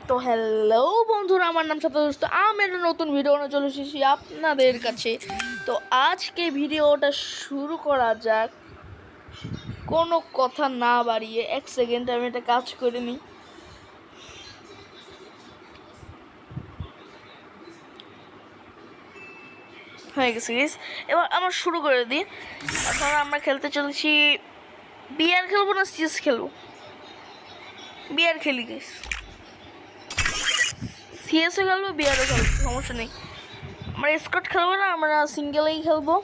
তো হ্যালো বন্ধুরা, আমার নাম সাতদোস্ত। আমি একটা নতুন ভিডিও নিয়ে চলে এসেছি আপনাদের কাছে। তো আজকে ভিডিওটা শুরু করা যাক। কোনো কথা না বাড়িয়ে এক সেকেন্ড আমি একটা কাজ করে নিই। হয়ে গেছে গেস, এবার আমরা শুরু করে দিই। এখন আমরা খেলতে চলেছি, বিয়ার খেলবো না সিএস খেলবো? বিয়ার খেলি গেস, সিএসও খেলবো বিয়ারও খেলবো, সমস্যা নেই। আমরা স্কট খেলবো না, আমরা সিঙ্গেলেই খেলবো।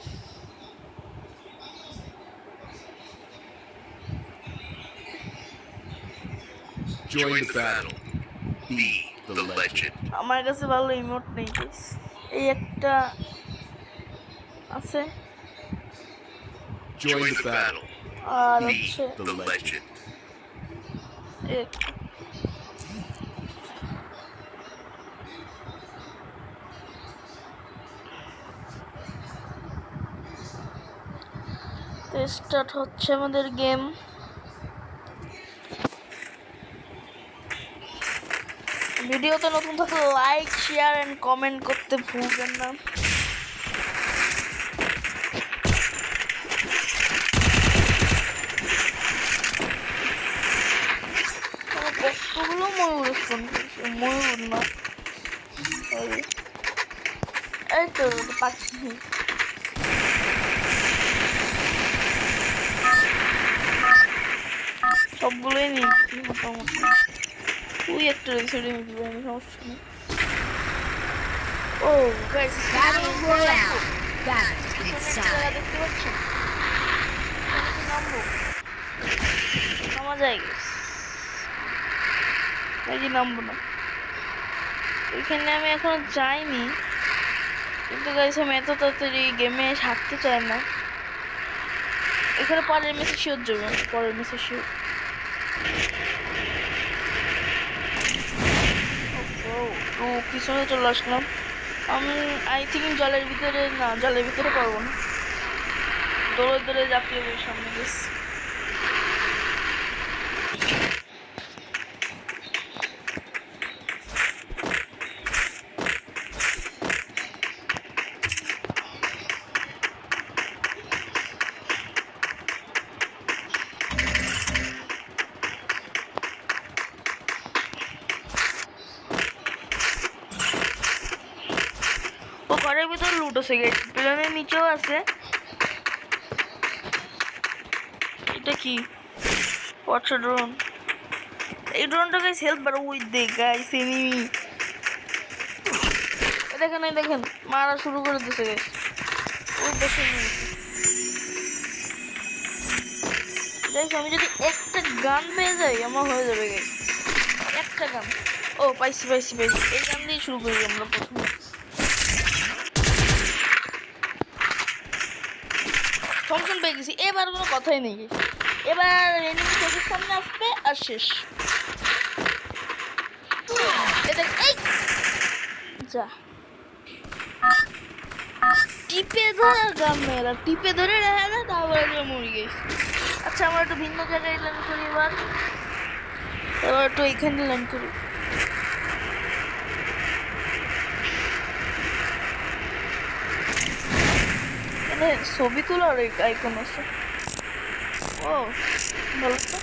Join the battle. Be the legend. আমার কাছে ভালো ইমোট নেই গাইস, এই একটা আছে। Join the battle. আর Be হচ্ছে the legend. স্টার্ট হচ্ছে আমাদের গেম। ভিডিওতে নতুন থাকলে লাইক, শেয়ার এন্ড কমেন্ট করতে ভুলবেন না। কতগুলো ময়ূর ময়ূর না, এই তো পাখি। সবগুলোই নিয়েছি মোটামুটি। তুই একটা রেখে দিবি, আমি সমস্যা নেই। ও গাইস, দেখতে পাচ্ছেন? নামবো, নামা যায় নাকি নামবো না? ওইখানে আমি এখনো যাইনি, কিন্তু গাইস আমি এত তাড়াতাড়ি গেমে হাঁটতে চাই না। এখানে পরের মেসে শিওর যাবে, পরের মেসে শিওর। ও পিছনে চলে আসলাম আমি। আই থিঙ্ক জলের ভিতরে, না জলের ভিতরে পারবো না, দৌড়ে দৌড়ে জাতীয় সামনে গেছি। ও ঘরের ভিতরে লুট আছে, গেট প্লেনের নিচেও আছে। এটা কি? What's a drone? এই ড্রোনটা গাইস হেল্প বার উইথ দে গাইস এনিমি। দেখেন এই দেখেন, মারা শুরু করে দিয়েছে গাইস। ওই বসে গাইস, আমি যদি একটা গান পেয়ে যাই আমার হয়ে যাবে গাইস। একটা গান, ও পাইছি পাইছি পাইছি। এই গান দিয়ে শুরু করি আমরা প্রথমে। থমসন পেয়ে গেছি, এবার কোনো কথাই নেই। এবার এনিমি চোখের সামনে আসবে আর শেষ। যা টিপে ধরা গান মেয়েরা টিপে ধরে রাখে না, তারপরে মরে গেছি। আচ্ছা, আমরা একটু ভিন্ন জায়গায় ল্যান্ড করি। এবার একটু এইখানে ল্যান্ড করি। এখানে ছবি তোলার আইকন আছে। ও ভালো তো।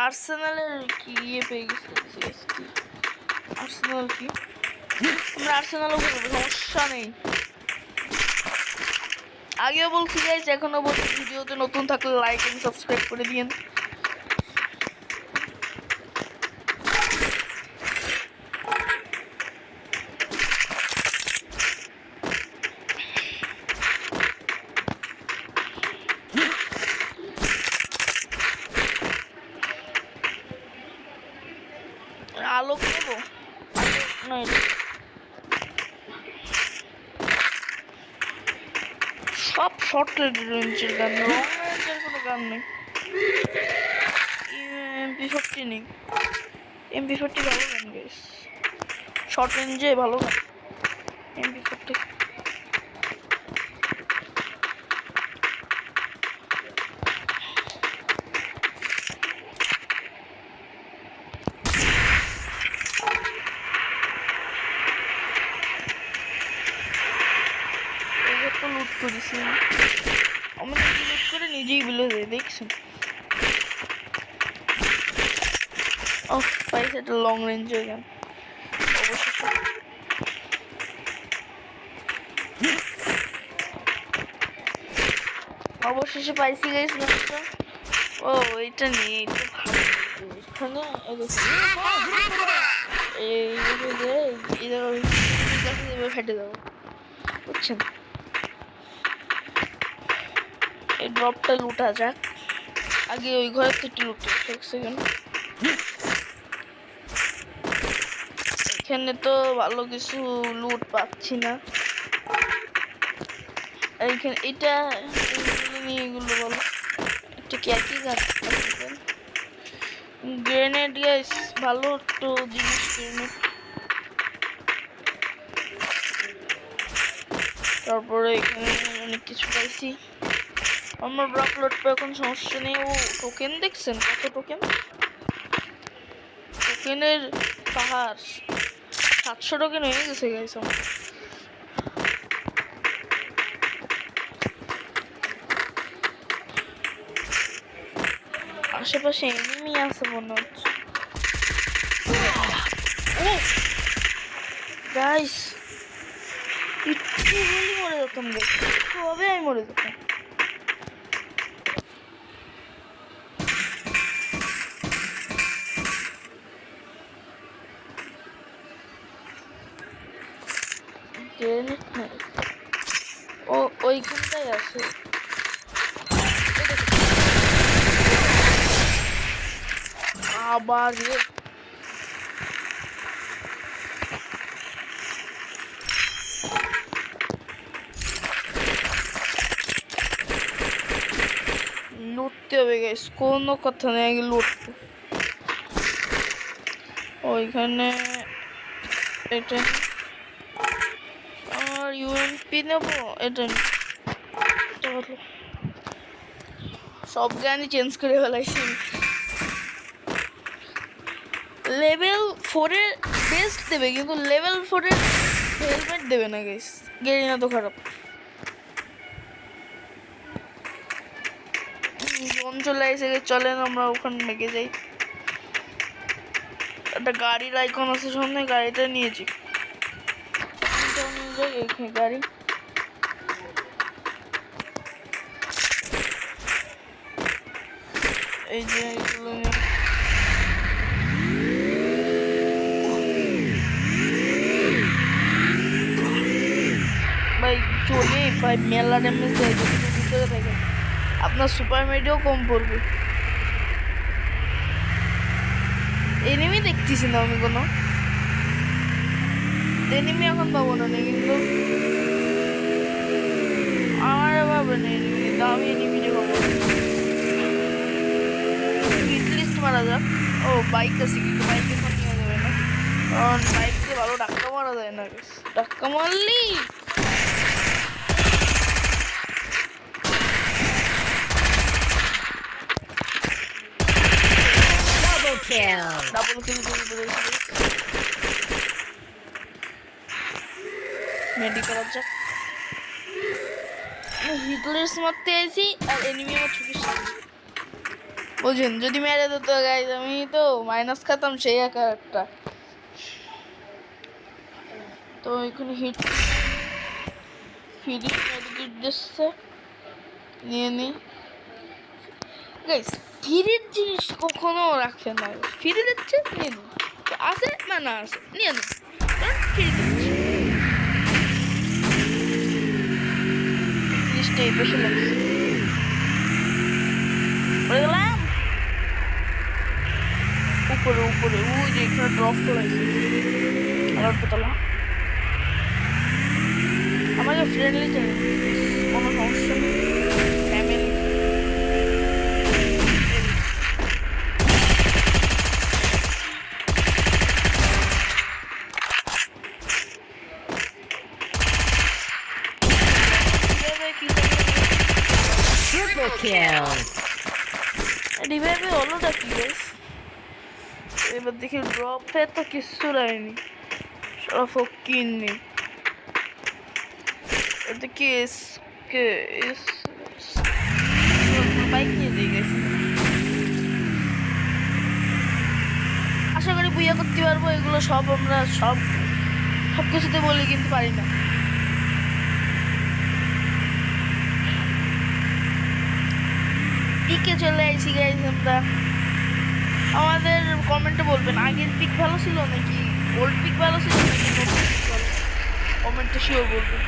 আর্সেনালের কি ইয়ে পেয়ে গেছে। আর্সেনাল কি? আমরা আর্সেনালও করবো, সমস্যা নেই। আগেও বলছি গাইস, এখনো বলছি, ভিডিওতে নতুন থাকলে লাইক এন্ড সাবস্ক্রাইব করে দিন। আলোক নেবো না, সব শর্ট রেঞ্জের গান, লং রেঞ্জের কোনো গান নেই। MP40 নেই, MP40 ভালো গান গাইস, শর্ট রেঞ্জে ভালো গান MP40। কত লুট করেছি আমি নিজে লুট করে নিজেই বলে দেয় দেখছেন ও পাইছে একটা লং রেঞ্জের গান অবশেষে পাইছি গাইস গানটা ও এটা নেই এটা ভালো এখানে ফেটে যাবো বুঝছেন এই ড্রপটা লুটা যাক আগে ওই ঘরের থেকে একটু লুটে এক সেকেন্ড এখানে তো ভালো কিছু লুট পাচ্ছি না এইখানে এটা নিয়ে এগুলো বলো এটা কি একই গাছ গ্রেনেড গাইস ভালো একটু জিনিস গ্রেনেড তারপরে এখানে অনেক কিছু পাইছি আমার ব্লক লোড পে এখন সমস্যা নেই ও টোকেন দেখছেন কত টোকেনের পাহাড় 700 টোকেন হয়ে গেছে গাইস আমার আশেপাশে এনিমি আছে মনে হচ্ছে গাইস একটু হলেই মরে যেতাম গাইস কবে আমি মরে যেতাম ও ওইখানটাই আছে আবার লুটতে হবে গাইস কোনো কথা নেই আগে লুটতে ওইখানে এটা আর ইউএমপি নেবো এটা সব গানই চেঞ্জ করে ফেলাইছি লেভেল 4 এর বেস্ট দেবে কিন্তু লেভেল 4 এর হেলমেট দেবে না গাইস গেরিনা তো খারাপ জোন চলে এসে চলেন আমরা ওখানে মেগে যাই একটা গাড়ির আইকন আছে সামনে গাড়িটা নিয়েছি এখানে গাড়ি এই যে এগুলো ভাই চলে ভাই মেলা ড্যামেজ দেয় যদি ভিতরে থাকে আপনার সুপার মেডিও কম পড়বে এনিমি দেখতেছি না আমি কোনো এনিমি এখন পাবো না কিন্তু আমার ভাবে না এনিমি কিন্তু আমি এনিমিটা পাবো হিটলিস্ট মারা যাক ও বাইক আছে কিন্তু বাইক এখন নিয়ে যাবে না কারণ বাইককে ভালো ধাক্কা মারা যায় না ধাক্কা মারলি ডাবল কিল করে দিয়েছি মেডি করা যাক হিটলিস্ট মারতে আইছি আর এনিমি আমার ছুটি বুঝেন যদি মেরে দিত গাইজ আমি তো মাইনাস খাতাম সেই একটা তো এখানে হিট ফ্রি মেডিকেট দিচ্ছে নিয়ে নি গাইজ ফ্রির জিনিস কখনো রাখে না ফ্রি দিচ্ছে নিয়ে নিন আসে না না আসে নিয়ে নিন ফ্রি দিচ্ছে জিনিসটা এই বেশি লাগছে গেলাম উপরে উপরে ওই যে এখানে ড্রপ করেছে আর পোতলা আমাকে ফ্রেন্ডলি চাই কোনো সমস্যা নেই ফ্যামিলি Triple kill. রিভাইভে হলোটা কি গাইস এবার দেখি ড্রপে তো কিছু লাইনি সব ফকির নেই এটা কি বাইক নিয়ে দিয়ে গেছি। আশা করি বুইয়া করতে পারবো। এগুলো সব আমরা সব কিছুতে বলি, কিন্তু পারি না। পিকে চলে আইছি গাইস আমরা। আমাদের কমেন্টে বলবেন আগের পিক ভালো ছিল নাকি ওল্ড পিক ভালো ছিল নাকি নতুন পিক ভালো, কমেন্টে শিওর বলবেন।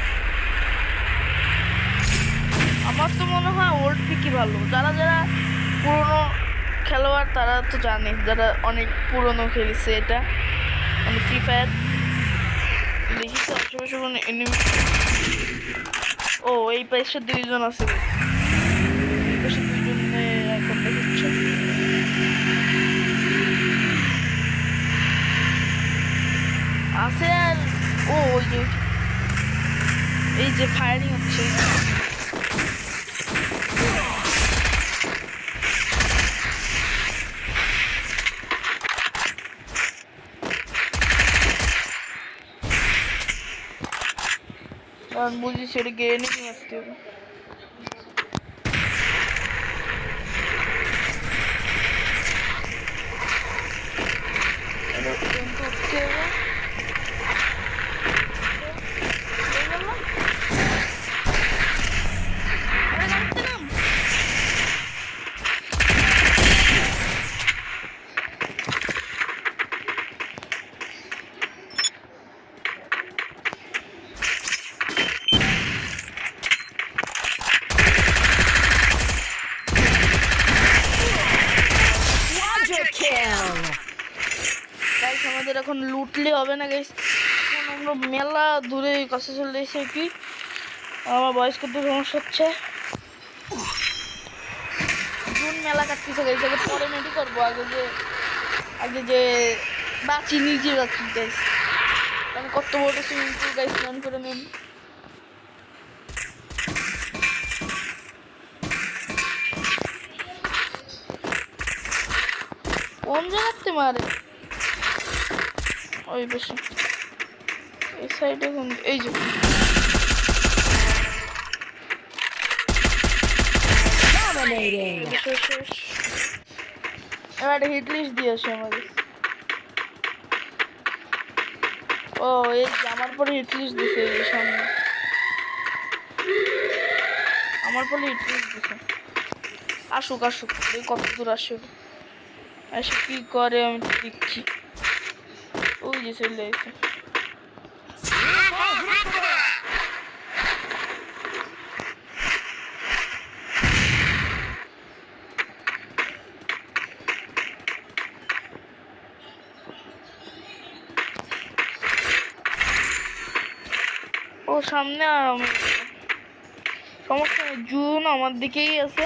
আমার তো মনে হয় ওল্ড পিকই ভালো। যারা যারা পুরনো খেলোয়াড় তারা তো জানে, যারা অনেক পুরনো খেলেছে এটা, মানে ফ্রি ফায়ার। দেখি তো আশেপাশে কোনো এনিমি। ও এই পাশে দুইজন আছে, এই পাশে দুইজনে এখন দেখাচ্ছে। আছে আর ও ওই যে এই যে ফায়ারিং হচ্ছে। কারণ বুঝি সেটা গেড়ে নিয়ে আসতে হবে। Quadra kill. গাইস আমাদের এখন লুটলে হবে না গাইস, এখন আমরা মেলা দূরে কাছে চলে এসে কি আমার বয়স করতে সমস্যা হচ্ছে। জুন মেলা কাটতেছে গাইস, আগে পরে মেডি করবো। আগে যে বাঁচি, নিজে বাঁচি গাইস। আমি কত বড় সুইমিং পুল গাইস, স্নান করে নিন। কোন জায়গাতে মারে ওই বেশি এই সাইডে, এই যে Dominating. এবার হিট লিস্ট দিয়েছে আমাদের। ও এই যে আমার পরে হিট লিস্ট দিছে, এই যে সামনে আমার পরে হিট লিস্ট দিছে। আসুক এই কত দূর আসুক, এসে কি করে আমি দেখছি। ওই যে চলে এসে ও সামনে। আর আমি সমস্যা নেই, জুন আমার দিকেই আছে,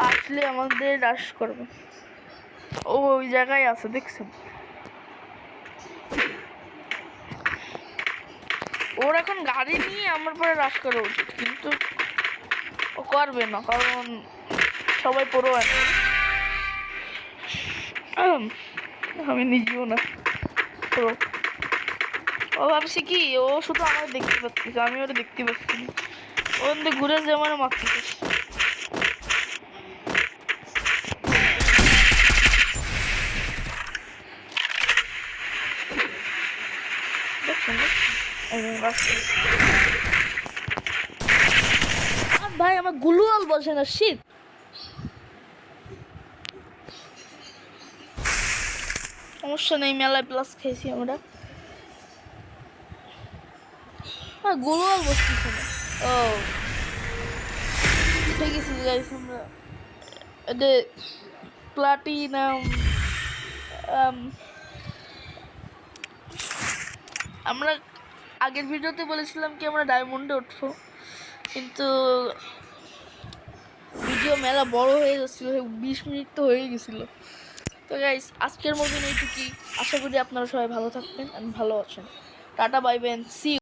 আসলে আমাদের রাশ করবে। ও ওই জায়গায় আছে দেখছেন। ওর এখন গাড়ি নিয়ে আমার পরে রাশ করা উচিত, কিন্তু ও করবে না, কারণ সবাই পুরো আমি নিজেও না পুরো। ও ভাবছি কি ও শুধু আমার দেখতে পাচ্ছি, আমি ওটা দেখতে পাচ্ছি না। ওর দিকে ঘুরে যে আমার মারতেছে। ভাই আমার গুলুয়াল বসে না, শীত। সমস্যা নেই, মেলায় প্লাস খেয়েছি আমরা। হ্যাঁ গুলুয়াল বসতেছে না। ও ঠিক আছে গাইস, আমরা এদের প্লাটিনাম আমরা আগের ভিডিওতে বলেছিলাম কি আমরা ডায়মন্ডে উঠবো, কিন্তু ভিডিও মেলা বড় হয়ে যাচ্ছিল, 20 মিনিট তো হয়ে গেছিলো। তো গাইস আজকের মতন এইটুকুই। আশা করি আপনারা সবাই ভালো থাকবেন, ভালো আছেন। Ta-ta bye bye, C.